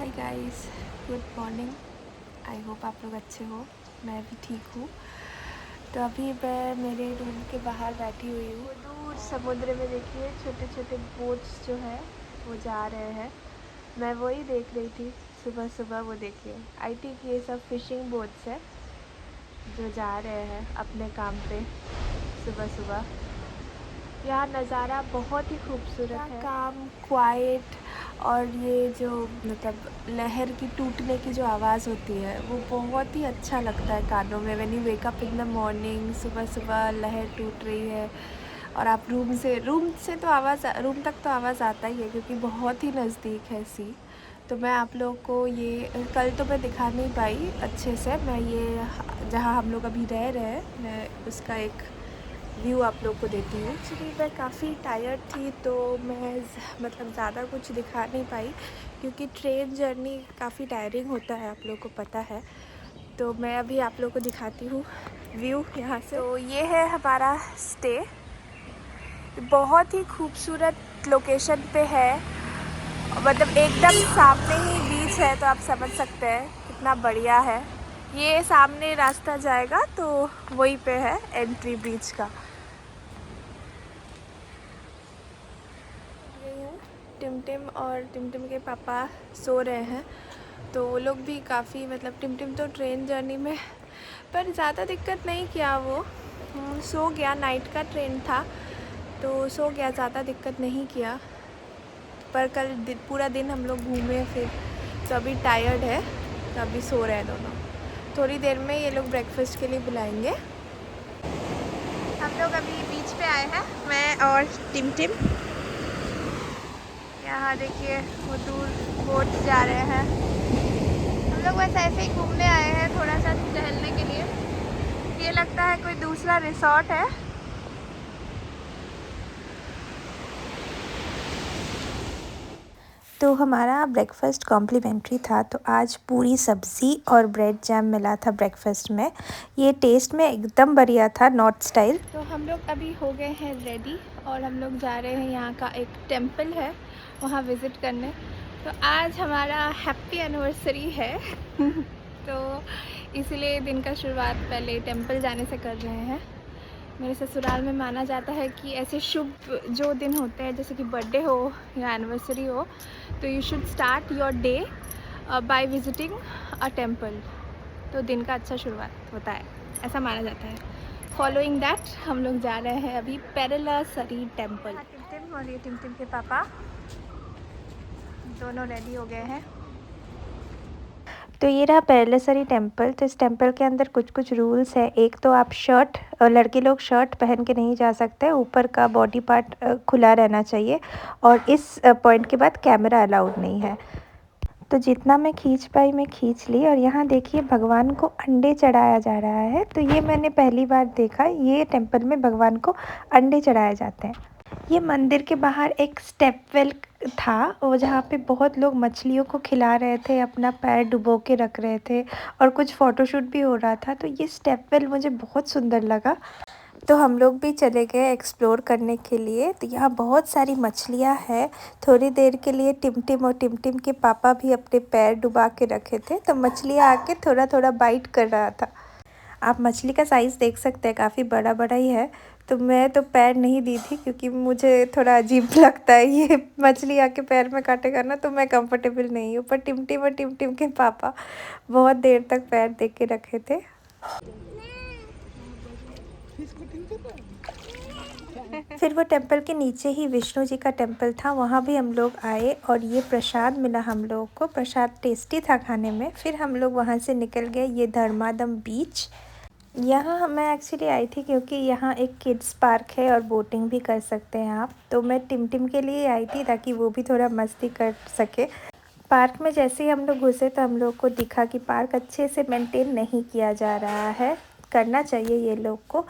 Hi guys, good morning. I hope आप लोग अच्छे हो। मैं भी ठीक हूँ। तो अभी मैं मेरे रूम के बाहर बैठी हुई हूँ। दूर समुद्र में देखिए छोटे छोटे बोट्स जो है वो जा रहे हैं। मैं वही देख रही थी सुबह सुबह। वो देखिए आई थिंक ये सब फिशिंग बोट्स है जो जा रहे हैं अपने काम पे सुबह सुबह। यहाँ नज़ारा बहुत ही खूबसूरत है। काम क्वाइट और ये जो मतलब लहर की टूटने की जो आवाज़ होती है वो बहुत ही अच्छा लगता है कानों में। When you wake up in the morning, सुबह सुबह लहर टूट रही है और आप रूम तक तो आवाज़ आता ही है क्योंकि बहुत ही नज़दीक है सी। तो मैं आप लोगों को ये कल तो मैं दिखा नहीं पाई अच्छे से। मैं ये जहाँ हम लोग अभी रह रहे हैं मैं उसका एक व्यू आप लोग को देती हूँ। एक्चुअली मैं काफ़ी टायर्ड थी तो मैं मतलब ज़्यादा कुछ दिखा नहीं पाई क्योंकि ट्रेन जर्नी काफ़ी टायरिंग होता है, आप लोग को पता है। तो मैं अभी आप लोग को दिखाती हूँ व्यू यहाँ से। तो ये है हमारा स्टे। बहुत ही खूबसूरत लोकेशन पे है, मतलब एकदम सामने ही बीच है, तो आप समझ सकते हैं कितना बढ़िया है। ये सामने रास्ता जाएगा तो वहीं पे है एंट्री बीच का। टिमटिम और टिमटिम के पापा सो रहे हैं तो वो लोग भी काफ़ी मतलब टिमटिम तो ट्रेन जर्नी में पर ज़्यादा दिक्कत नहीं किया। वो सो गया, नाइट का ट्रेन था तो सो गया, ज़्यादा दिक्कत नहीं किया। पर कल पूरा दिन हम लोग घूमे फिर तो अभी टायर्ड है तो अभी सो रहे हैं दोनों। थोड़ी देर में ये लोग ब्रेकफास्ट के लिए बुलाएंगे। हम लोग अभी बीच पे आए हैं, मैं और टिमटिम। यहाँ देखिए वो दूर बोट जा रहे हैं। हम लोग बस ऐसे ही घूमने आए हैं, थोड़ा सा टहलने के लिए। ये लगता है कोई दूसरा रिसोर्ट है। तो हमारा ब्रेकफ़ास्ट कॉम्प्लीमेंट्री था, तो आज पूरी सब्ज़ी और ब्रेड जैम मिला था ब्रेकफ़ास्ट में। ये टेस्ट में एकदम बढ़िया था, नॉर्थ स्टाइल। तो हम लोग अभी हो गए हैं रेडी और हम लोग जा रहे हैं, यहाँ का एक टेंपल है वहाँ विज़िट करने। तो आज हमारा हैप्पी एनिवर्सरी है तो इसलिए दिन का शुरुआत पहले टेंपल जाने से कर रहे हैं। मेरे ससुराल में माना जाता है कि ऐसे शुभ जो दिन होते हैं जैसे कि बर्थडे हो या एनिवर्सरी हो तो you should start your day by visiting a temple. तो दिन का अच्छा शुरुआत होता है, ऐसा माना जाता है। फॉलोइंग दैट हम लोग जा रहे हैं अभी पेरलासरी टेंपल। टिमटिम और ये टिमटिम के पापा दोनों रेडी हो गए हैं। तो ये रहा पेरलेसरी टेम्पल। तो इस टेम्पल के अंदर कुछ कुछ रूल्स है। एक तो आप लड़के लोग शर्ट पहन के नहीं जा सकते, ऊपर का बॉडी पार्ट खुला रहना चाहिए और इस पॉइंट के बाद कैमरा अलाउड नहीं है। तो जितना मैं खींच पाई मैं खींच ली। और यहाँ देखिए भगवान को अंडे चढ़ाया जा रहा है। तो ये मैंने पहली बार देखा, ये टेंपल में भगवान को अंडे चढ़ाए जाते हैं। ये मंदिर के बाहर एक स्टेप वेल था और जहाँ पे बहुत लोग मछलियों को खिला रहे थे, अपना पैर डुबो के रख रहे थे और कुछ फ़ोटोशूट भी हो रहा था। तो ये स्टेप वेल मुझे बहुत सुंदर लगा। तो हम लोग भी चले गए एक्सप्लोर करने के लिए। तो यहाँ बहुत सारी मछलियाँ हैं। थोड़ी देर के लिए टिमटिम और टिमटिम के पापा भी अपने पैर डुबा के रखे थे, तो मछलियाँ आके थोड़ा थोड़ा बाइट कर रहा था। आप मछली का साइज़ देख सकते हैं, काफ़ी बड़ा बड़ा ही है। तो मैं तो पैर नहीं दी थी क्योंकि मुझे थोड़ा अजीब लगता है ये मछली आके पैर में काटेगा ना, तो मैं कंफर्टेबल नहीं हूँ। पर टिमटिम और टिमटिम के पापा बहुत देर तक पैर दे के रखे थे। फिर वो टेंपल के नीचे ही विष्णु जी का टेंपल था, वहाँ भी हम लोग आए और ये प्रसाद मिला हम लोगों को। प्रसाद टेस्टी था खाने में। फिर हम लोग वहाँ से निकल गए ये धर्मादम बीच। यहाँ मैं एक्चुअली आई थी क्योंकि यहाँ एक किड्स पार्क है और बोटिंग भी कर सकते हैं आप। तो मैं टिमटिम के लिए आई थी ताकि वो भी थोड़ा मस्ती कर सके। पार्क में जैसे ही हम लोग घुसे तो हम लोग को दिखा कि पार्क अच्छे से मेंटेन नहीं किया जा रहा है। करना चाहिए ये लोग को।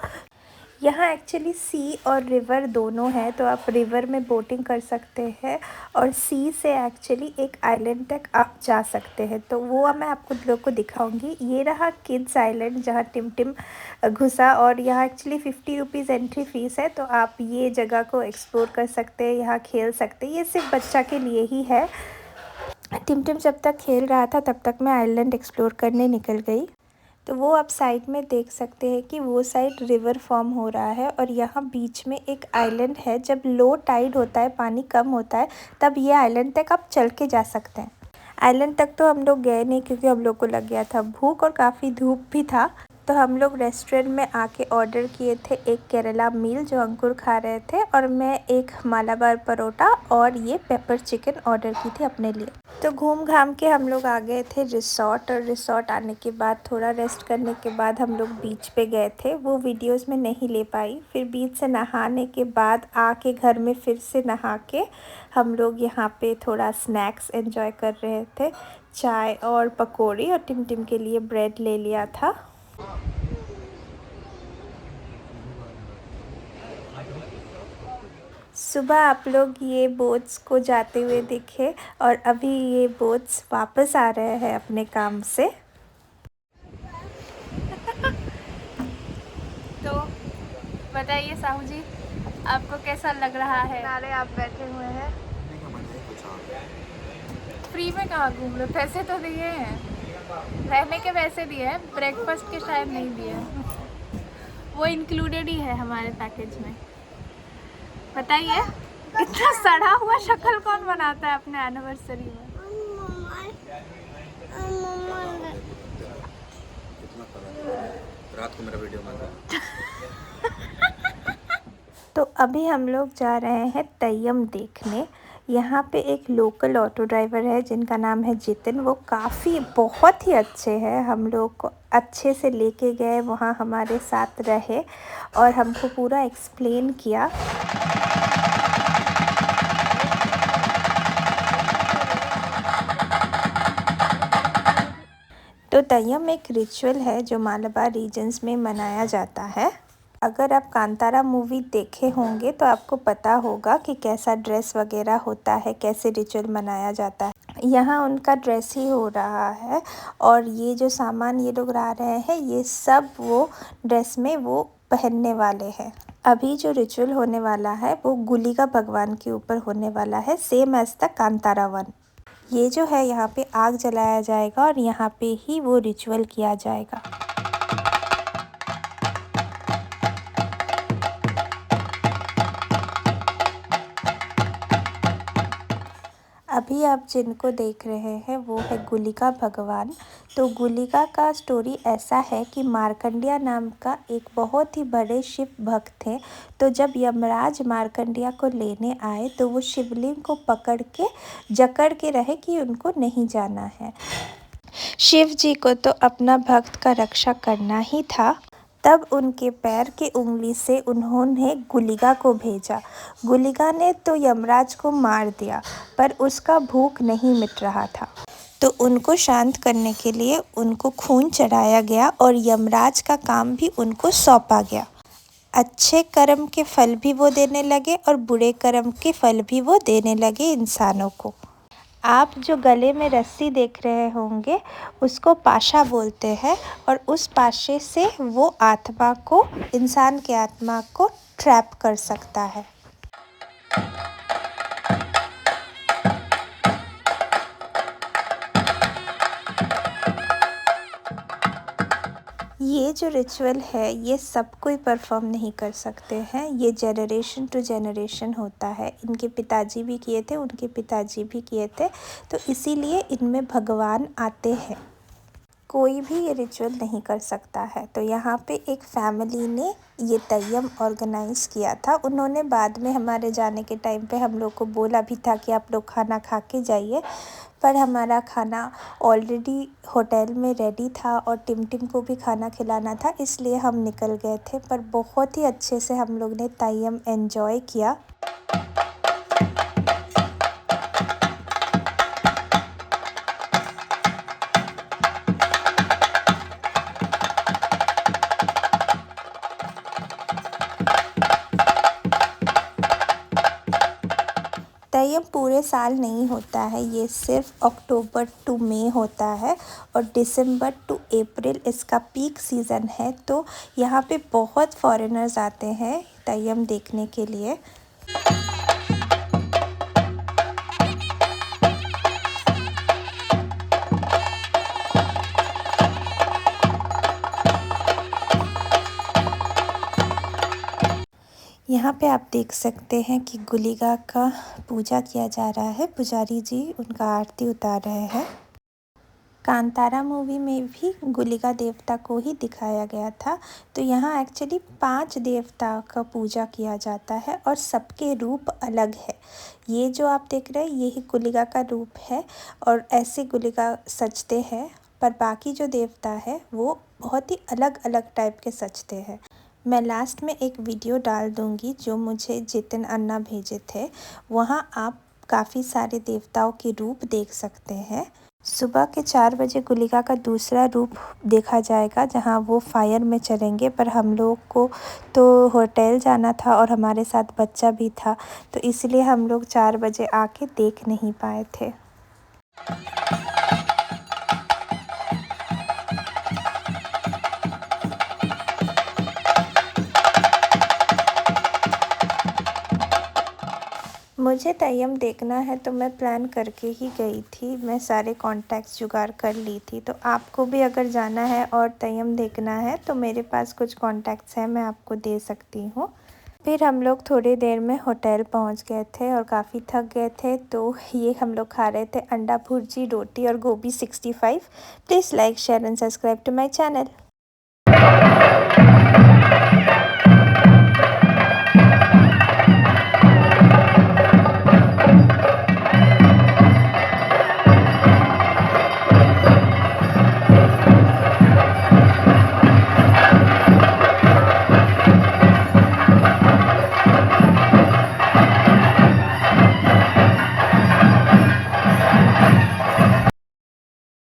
यहाँ एक्चुअली सी और रिवर दोनों है, तो आप रिवर में बोटिंग कर सकते हैं और सी से एक्चुअली एक आइलैंड तक आप जा सकते हैं। तो वो मैं आपको लोग को दिखाऊंगी। ये रहा किड्स आइलैंड जहाँ टिमटिम घुसा और यहाँ एक्चुअली 50 रुपीज़ एंट्री फ़ीस है। तो आप ये जगह को एक्सप्लोर कर सकते हैं, यहाँ खेल सकते हैं। ये सिर्फ बच्चा के लिए ही है। टिमटिम जब तक खेल रहा था तब तक मैं आइलैंड एक्सप्लोर करने निकल गई। तो वो आप साइड में देख सकते हैं कि वो साइड रिवर फॉर्म हो रहा है और यहाँ बीच में एक आइलैंड है। जब लो टाइड होता है, पानी कम होता है, तब ये आइलैंड तक आप चल के जा सकते हैं। आइलैंड तक तो हम लोग गए नहीं क्योंकि हम लोग को लग गया था भूख और काफ़ी धूप भी था। तो हम लोग रेस्टोरेंट में आके ऑर्डर किए थे एक केरला मील जो अंकुर खा रहे थे, और मैं एक मालाबार परोठा और ये पेपर चिकन ऑर्डर की थी अपने लिए। तो घूम घाम के हम लोग आ गए थे रिसोर्ट, और रिसोर्ट आने के बाद थोड़ा रेस्ट करने के बाद हम लोग बीच पे गए थे। वो वीडियोस में नहीं ले पाई। फिर बीच से नहाने के बाद आके घर में फिर से नहा के हम लोग यहाँ पे थोड़ा स्नैक्स एंजॉय कर रहे थे, चाय और पकौड़ी, और टिमटिम के लिए ब्रेड ले लिया था। सुबह आप लोग ये बोट्स को जाते हुए दिखे और अभी ये बोट्स वापस आ रहे हैं अपने काम से। तो बताइए साहू जी, आपको कैसा लग रहा है? किनारे आप बैठे हुए हैं। फ्री में कहाँ घूम रहे, पैसे तो दिए हैं, रहने के पैसे दिए हैं, ब्रेकफास्ट के शायद नहीं दिए हैं। वो इंक्लूडेड ही है हमारे पैकेज में। बताइए, इतना सड़ा हुआ शक्ल कौन बनाता है अपने एनिवर्सरी में? रात को मेरा वीडियो बना। तो अभी हम लोग जा रहे हैं तय्यम देखने। यहाँ पे एक लोकल ऑटो ड्राइवर है जिनका नाम है जितिन। वो काफ़ी बहुत ही अच्छे हैं, हम लोग को अच्छे से लेके गए, वहाँ हमारे साथ रहे और हमको पूरा एक्सप्लेन किया। तो तय्यम एक रिचुअल है जो मालाबार रीजन्स में मनाया जाता है। अगर आप कांतारा मूवी देखे होंगे तो आपको पता होगा कि कैसा ड्रेस वगैरह होता है, कैसे रिचुअल मनाया जाता है। यहाँ उनका ड्रेस ही हो रहा है और ये जो सामान ये लोग ला रहे हैं ये सब वो ड्रेस में वो पहनने वाले हैं। अभी जो रिचुअल होने वाला है वो गुलिका भगवान के ऊपर होने वाला है, same as the Kantara one. ये जो है यहाँ पे आग जलाया जाएगा और यहाँ पे ही वो रिचुअल किया जाएगा। अभी आप जिनको देख रहे हैं वो है गुलिका भगवान। तो गुलिका का स्टोरी ऐसा है कि मार्कंडिया नाम का एक बहुत ही बड़े शिव भक्त थे। तो जब यमराज मार्कंडिया को लेने आए तो वो शिवलिंग को पकड़ के जकड़ के रहे कि उनको नहीं जाना है। शिव जी को तो अपना भक्त का रक्षा करना ही था। तब उनके पैर की उंगली से उन्होंने गुलिका को भेजा। गुलिका ने तो यमराज को मार दिया, पर उसका भूख नहीं मिट रहा था। तो उनको शांत करने के लिए उनको खून चढ़ाया गया और यमराज का काम भी उनको सौंपा गया। अच्छे कर्म के फल भी वो देने लगे और बुरे कर्म के फल भी वो देने लगे इंसानों को। आप जो गले में रस्सी देख रहे होंगे उसको पाशा बोलते हैं, और उस पाशे से वो आत्मा को, इंसान के आत्मा को ट्रैप कर सकता है। ये जो रिचुअल है ये सब कोई परफॉर्म नहीं कर सकते हैं, ये जनरेशन टू जनरेशन होता है। इनके पिताजी भी किए थे, उनके पिताजी भी किए थे, तो इसीलिए इनमें भगवान आते हैं। कोई भी ये रिचुअल नहीं कर सकता है। तो यहाँ पे एक फैमिली ने ये तय्यम ऑर्गेनाइज किया था। उन्होंने बाद में हमारे जाने के टाइम पे हम लोग को बोला भी था कि आप लोग खाना खा के जाइए, पर हमारा खाना ऑलरेडी होटल में रेडी था और टिमटिम को भी खाना खिलाना था, इसलिए हम निकल गए थे। पर बहुत ही अच्छे से हम लोग ने तय्यम एंजॉय किया। तय्यम पूरे साल नहीं होता है, ये सिर्फ अक्टूबर टू मई होता है और दिसंबर टू अप्रैल इसका पीक सीज़न है। तो यहाँ पे बहुत फॉरेनर्स आते हैं तय्यम देखने के लिए। यहाँ पे आप देख सकते हैं कि गुलिका का पूजा किया जा रहा है। पुजारी जी उनका आरती उतार रहे हैं। कांतारा मूवी में भी गुलिका देवता को ही दिखाया गया था। तो यहाँ एक्चुअली 5 देवताओं का पूजा किया जाता है और सबके रूप अलग है। ये जो आप देख रहे हैं यही गुलिका का रूप है और ऐसे गुलिका सजते हैं, पर बाकी जो देवता है वो बहुत ही अलग अलग टाइप के सजते हैं। मैं लास्ट में एक वीडियो डाल दूँगी जो मुझे जितिन अन्ना भेजे थे। वहाँ आप काफ़ी सारे देवताओं के रूप देख सकते हैं। सुबह के 4 बजे गुलिका का दूसरा रूप देखा जाएगा जहाँ वो फायर में चलेंगे, पर हम लोग को तो होटल जाना था और हमारे साथ बच्चा भी था, तो इसलिए हम लोग 4 बजे आके देख नहीं पाए थे। मुझे तय्यम देखना है तो मैं प्लान करके ही गई थी। मैं सारे कॉन्टैक्ट्स जुगाड़ कर ली थी। तो आपको भी अगर जाना है और तय्यम देखना है तो मेरे पास कुछ कॉन्टैक्ट्स हैं, मैं आपको दे सकती हूँ। फिर हम लोग थोड़ी देर में होटल पहुँच गए थे और काफ़ी थक गए थे, तो ये हम लोग खा रहे थे अंडा भुर्जी, रोटी और गोभी 65। Please like, share and subscribe to my channel.